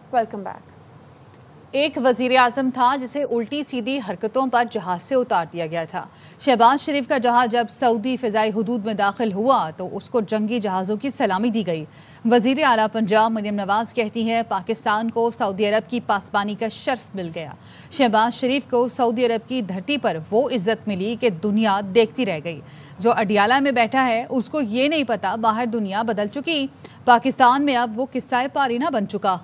Welcome back. एक वजीर आजम था जिसे उल्टी सीधी हरकतों पर जहाज से उतार दिया गया था। शहबाज शरीफ का जहाज जब सऊदी फ़िज़ाई हुदूद में दाखिल हुआ तो उसको जंगी जहाज़ों की सलामी दी गई। वज़ीर आला पंजाब मरियम नवाज़ कहती हैं पाकिस्तान को सऊदी अरब की पासबानी का शर्फ मिल गया। शहबाज शरीफ को सऊदी अरब की धरती पर वो इज्जत मिली कि दुनिया देखती रह गई। जो अडियाला में बैठा है उसको ये नहीं पता बाहर दुनिया बदल चुकी। पाकिस्तान में अब वो किस्सा पारीना बन चुका।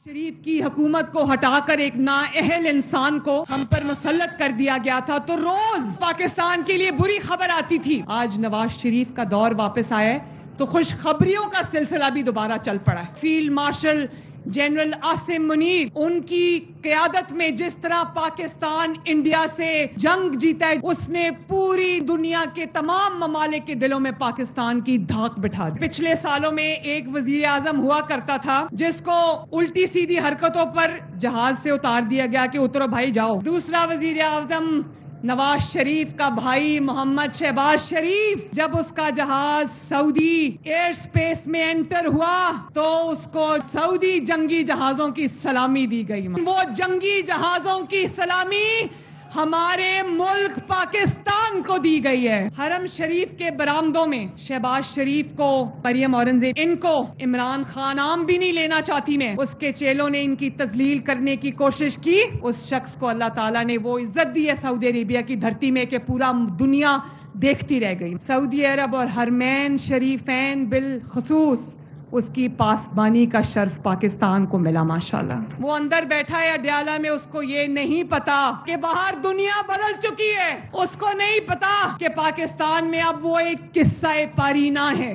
शरीफ की हुकूमत को हटाकर एक नाअहल इंसान को हम पर मुसल्लत कर दिया गया था तो रोज पाकिस्तान के लिए बुरी खबर आती थी। आज नवाज शरीफ का दौर वापस आया है तो खुशखबरियों का सिलसिला भी दोबारा चल पड़ा है। Field marshal general Asim Munir उनकी क़यादत में जिस तरह पाकिस्तान इंडिया से जंग जीता है उसने पूरी दुनिया के तमाम ममालिक के दिलों में पाकिस्तान की धाक बिठा दी। पिछले सालों में एक वजीर आजम हुआ करता था जिसको उल्टी सीधी हरकतों पर जहाज से उतार दिया गया कि उतरो भाई जाओ। दूसरा वजीर आजम नवाज शरीफ का भाई मोहम्मद शहबाज शरीफ, जब उसका जहाज सऊदी एयर स्पेस में एंटर हुआ तो उसको सऊदी जंगी जहाजों की सलामी दी गई। वो जंगी जहाजों की सलामी हमारे मुल्क पाकिस्तान को दी गई है। हरम शरीफ के बरामदों में शहबाज शरीफ को, मरियम औरंगजेब, इनको इमरान खान नाम भी नहीं लेना चाहती मैं, उसके चेलों ने इनकी तजलील करने की कोशिश की। उस शख्स को अल्लाह ताला ने वो इज्जत दी है सऊदी अरेबिया की धरती में कि पूरा दुनिया देखती रह गई। सऊदी अरब और हरमैन शरीफैन बिल खुसूस उसकी पासबानी का शर्फ पाकिस्तान को मिला माशाल्लाह। वो अंदर बैठा है अडयाला में, उसको ये नहीं पता कि बाहर दुनिया बदल चुकी है। उसको नहीं पता कि पाकिस्तान में अब वो एक किस्सा पारीना है।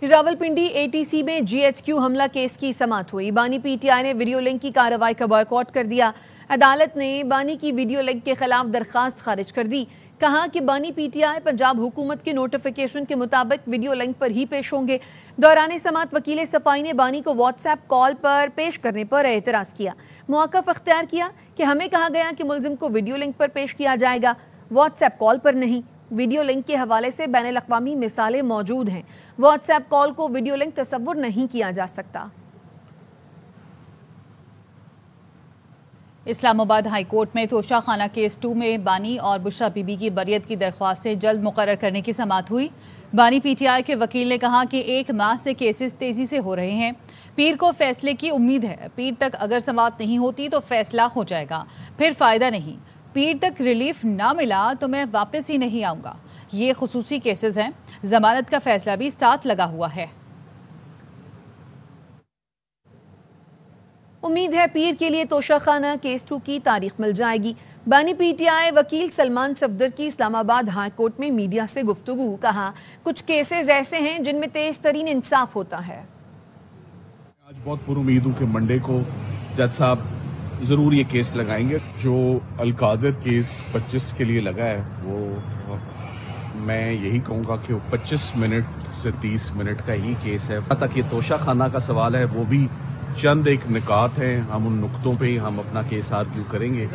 रावलपिंडी एटीसी में जीएचक्यू हमला केस की समाअत हुई। बानी पीटीआई ने वीडियो लिंक की कार्रवाई का बॉयकॉट कर दिया। अदालत ने बानी की वीडियो लिंक के खिलाफ दरखास्त खारिज कर दी। कहा कि बानी पीटीआई पंजाब हुकूमत के नोटिफिकेशन के मुताबिक वीडियो लिंक पर ही पेश होंगे। दौरान समाअत वकील सफाई ने बानी को व्हाट्सएप कॉल पर पेश करने पर एतराज़ किया। मौक़िफ़ अख्तियार किया कि हमें कहा गया कि मुल्ज़िम को वीडियो लिंक पर पेश किया जाएगा, व्हाट्सएप कॉल पर नहीं। वीडियो लिंक के हवाले से बैनुल-अक़वामी मिसालें मौजूद हैं। व्हाट्सएप कॉल को वीडियो लिंक तसव्वुर नहीं किया जा सकता। इस्लामाबाद हाई कोर्ट में तोशा खाना केस 2 में बानी और बुशरा बीबी की बरियत की दरख्वास्तें जल्द मुकर्रर करने की समाअत हुई। बानी पीटीआई के वकील ने कहा कि 1 माह से केसेस तेजी से हो रहे हैं। पीर को फैसले की उम्मीद है। पीर तक अगर समाअत नहीं होती तो फैसला हो जाएगा, फिर फ़ायदा नहीं। पीर तक रिलीफ ना मिला तो मैं वापस ही नहीं आऊँगा। ये खुसूसी केसेस हैं। जमानत का फैसला भी साथ लगा हुआ है। उम्मीद है पीर के लिए तोशा खाना केस 2 की तारीख मिल जाएगी। बानी पीटीआई वकील सलमान सफदर की इस्लामाबाद हाई कोर्ट में मीडिया से गुफ्तगू। कहा कुछ केसेस ऐसे हैं जिनमें तेज तरीन इंसाफ होता है। आज बहुत पुरुमीद हूँ कि मंडे को जज साहब ज़रूर ये केस लगाएंगे। जो अलकादर केस 25 के लिए लगा है वो मैं यही कहूँगा कि वो 25 मिनट से 30 मिनट का ही केस है। तक ये तोशा खाना का सवाल है वो भी चंद एक निकात हैं, हम उन नुक्तों पे ही हम अपना केस आर्ग्यू करेंगे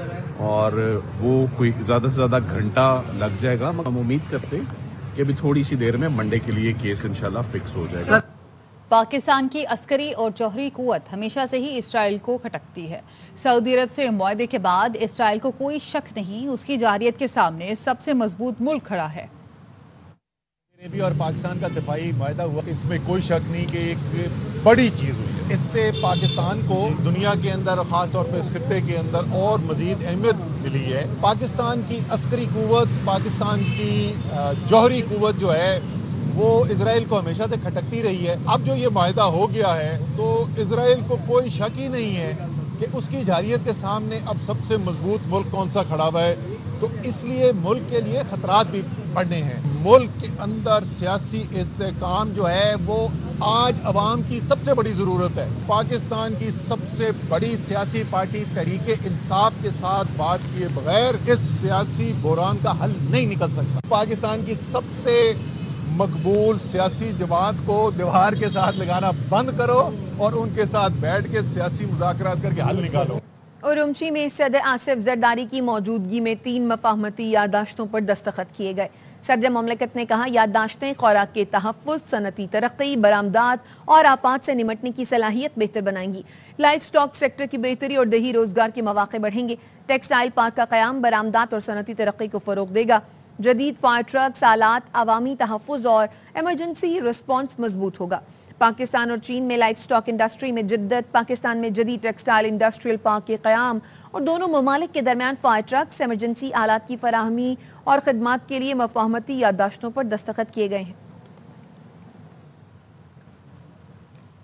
और वो कोई ज़्यादा से ज़्यादा घंटा लग जाएगा। हम उम्मीद करते हैं कि अभी थोड़ी सी देर में मंडे के लिए केस इंशाल्लाह फिक्स हो जाएगा। पाकिस्तान की अस्करी और जौहरी कुव्वत हमेशा से ही इसराइल को खटकती है। सऊदी अरब से मुआहदे के बाद इसराइल को कोई शक नहीं उसकी जारियत के सामने सबसे मजबूत मुल्क खड़ा है। भी और पाकिस्तान का दिफाई मुआहदा हुआ, इसमें कोई शक नहीं कि एक बड़ी चीज़ हुई है। इससे पाकिस्तान को दुनिया के अंदर, ख़ास तौर पर इस खित्ते के अंदर और मज़ीद अहमियत मिली है। पाकिस्तान की अस्करी कुव्वत, पाकिस्तान की जौहरी कुव्वत जो है वो इसराइल को हमेशा से खटकती रही है। अब जो ये मुआहदा हो गया है तो इसराइल को कोई शक ही नहीं है कि उसकी जारियत के सामने अब सबसे मजबूत मुल्क कौन सा खड़ा हुआ है। तो इसलिए मुल्क के लिए खतरात भी बढ़ने हैं। मुल्क के अंदर सियासी इस्तेहकाम जो है वो आज अवाम की सबसे बड़ी ज़रूरत है। पाकिस्तान की सबसे बड़ी सियासी पार्टी तहरीके इंसाफ के साथ बात किए बगैर इस सियासी बहरान का हल नहीं निकल सकता। पाकिस्तान की सबसे मकबूल सियासी जमात को दीवार के साथ लगाना बंद करो और उनके साथ बैठ के सियासी मुज़ाकरात करके हल निकालो। उरुमची में सदर आसिफ जरदारी की मौजूदगी में 3 मफाहमती यादाश्तों पर दस्तखत किए गए। सदर ममलकत ने कहा, याददाश्तें खुराक के तहफ़्फ़ुज़, सनती तरक्की, बरामदात और आफात से निमटने की सलाहियत बेहतर बनाएंगी। लाइफ स्टॉक सेक्टर की बेहतरी और दही रोजगार के मौके बढ़ेंगे। टेक्सटाइल पार्क का क़याम बरामदात और सनती तरक्की को फ़रोग़ देगा। जदीद फायर ट्रक्स, आलात, अवामी तहफ़्फ़ुज़ और एमरजेंसी रिस्पॉन्स मजबूत होगा। पाकिस्तान और चीन में लाइफ स्टॉक इंडस्ट्री में जिद्दत, पाकिस्तान में जदीद टेक्सटाइल इंडस्ट्रियल पार्क के क़याम और दोनों ममालिक के दरमियान फायर ट्रक्स, एमरजेंसी आलात की फराहमी और खिदमात के लिए मफाहमती याददाश्तों पर दस्तखत किए गए हैं।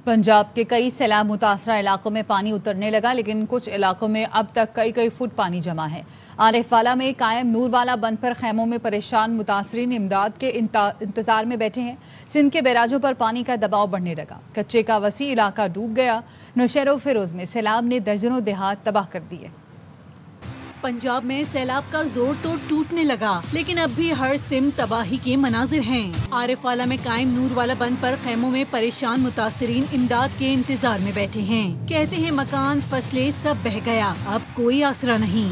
पंजाब के कई सैलाब मुतासरा इलाकों में पानी उतरने लगा, लेकिन कुछ इलाकों में अब तक कई फुट पानी जमा है। आरिफवाला में कायम नूरवाला बंद पर खैमों में परेशान मुतासरीन इमदाद के इंतजार में बैठे हैं। सिंध के बैराजों पर पानी का दबाव बढ़ने लगा। कच्चे का वसी इलाका डूब गया। नौशेरो फिरोज में सैलाब ने दर्जनों देहात तबाह कर दिए। पंजाब में सैलाब का जोर तो टूटने लगा, लेकिन अब भी हर सिम तबाही के मनाजिर हैं। आरिफवाला में कायम नूरवाला बंद पर खैमों में परेशान मुतासरीन इमदाद के इंतजार में बैठे हैं। कहते हैं मकान, फसलें सब बह गया, अब कोई आसरा नहीं।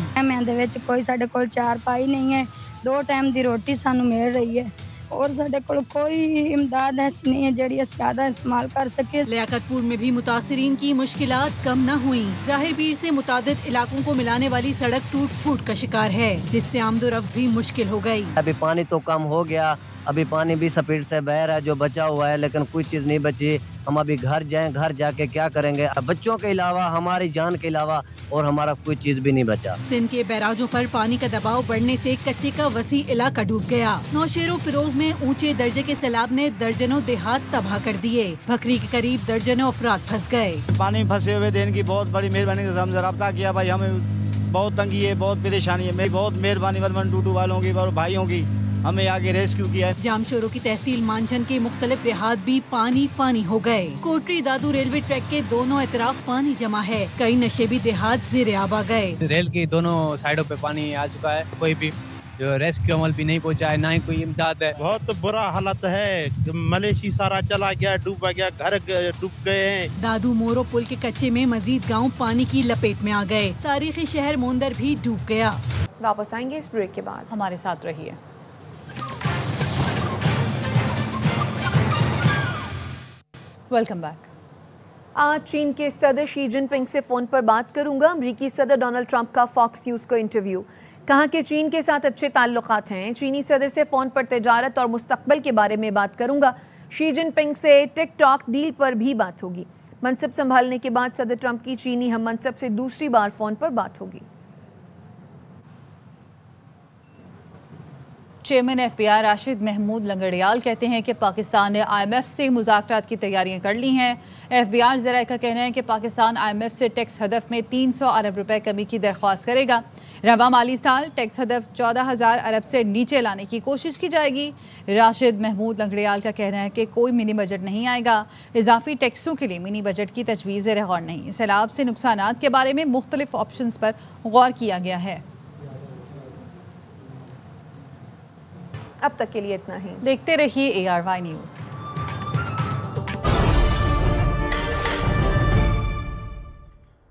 कोई साडे कोल चारपाई नहीं है, 2 टाइम दी रोटी सानू मिल रही है और साडे कोल कोई इमदाद ऐसी नहीं है जिहड़ी असीं ज़्यादा इस्तेमाल कर सके। लियाकतपुर में भी मुतासरीन की मुश्किलात कम न हुई। ज़ाहिर पीर से मुतादिद इलाकों को मिलाने वाली सड़क टूट फूट का शिकार है, जिससे आमदोरफ्त भी मुश्किल हो गई। अभी पानी तो कम हो गया, अभी पानी भी स्पीड से बह रहा है, जो बचा हुआ है, लेकिन कोई चीज़ नहीं बची। हम अभी घर जाएं, घर जाके क्या करेंगे? अब बच्चों के अलावा, हमारी जान के अलावा और हमारा कोई चीज़ भी नहीं बचा। सिंध के बैराजों पर पानी का दबाव बढ़ने से कच्चे का वसी इलाका डूब गया। नौशेरो फिरोज में ऊंचे दर्जे के सैलाब ने दर्जनों देहात तबाह कर दिए। भखरी के करीब दर्जनों अफराद फंस गए। पानी फंसे हुए थे, इनकी बहुत बड़ी मेहरबानी से हमसे रब्ता किया। भाई हमें बहुत तंगी है, बहुत परेशानी है। मैं बहुत मेहरबानी वरमन टूटू वालों की और भाइयों की, हमें आगे रेस्क्यू किया है। जामशोरो की तहसील मानझन के मुख्तलिफ देहात भी पानी पानी हो गए। कोटरी दादू रेलवे ट्रैक के दोनों अतराफ पानी जमा है। कई नशेबी देहात ज़ेरे आब आ गए। रेल की दोनों साइडों पे पानी आ चुका है। कोई भी जो रेस्क्यू अमल भी नहीं पहुंचा है, ना ही कोई इमदाद है। बहुत बुरा हालत है, मलेशी सारा चला गया, डूब गया, घर डूब गए हैं। दादू मोरो पुल के कच्चे में मजीद गाँव पानी की लपेट में आ गए। तारीखी शहर मोंदर भी डूब गया। वापस आएंगे इस ब्रेक के बाद, हमारे साथ रहिए। Welcome back. आज चीन के सदर शी जिनपिंग से फोन पर बात करूंगा। अमरीकी सदर डोनाल्ड ट्रंप का फॉक्स न्यूज को इंटरव्यू। कहा कि चीन के साथ अच्छे ताल्लुकात हैं। चीनी सदर से फोन पर तिजारत और मुस्तकबिल के बारे में बात करूंगा। शी जिनपिंग से टिकटॉक डील पर भी बात होगी। मनसब संभालने के बाद सदर ट्रंप की चीनी हम मनसब से दूसरी बार फोन पर बात होगी। चेयरमैन FBI राशिद महमूद लंगड़ियाल कहते हैं कि पाकिस्तान ने IMF से मुज़ाकरात की तैयारियां कर ली हैं। FBI ज़राए का कहना है कि पाकिस्तान IMF से टैक्स हदफ में 300 अरब रुपए कमी की दरख्वास्त करेगा। रवा माली साल टैक्स हदफ 14,000 अरब से नीचे लाने की कोशिश की जाएगी। राशिद महमूद लंगड़ियाल का कहना है कि कोई मिनी बजट नहीं आएगा। इजाफी टैक्सों के लिए मिनी बजट की तजवीज़ गौर नहीं। सैलाब से नुकसानात के बारे में मुख्तलिफ ऑप्शंस पर गौर किया गया है। अब तक के लिए इतना ही। देखते रहिए ARY न्यूज़।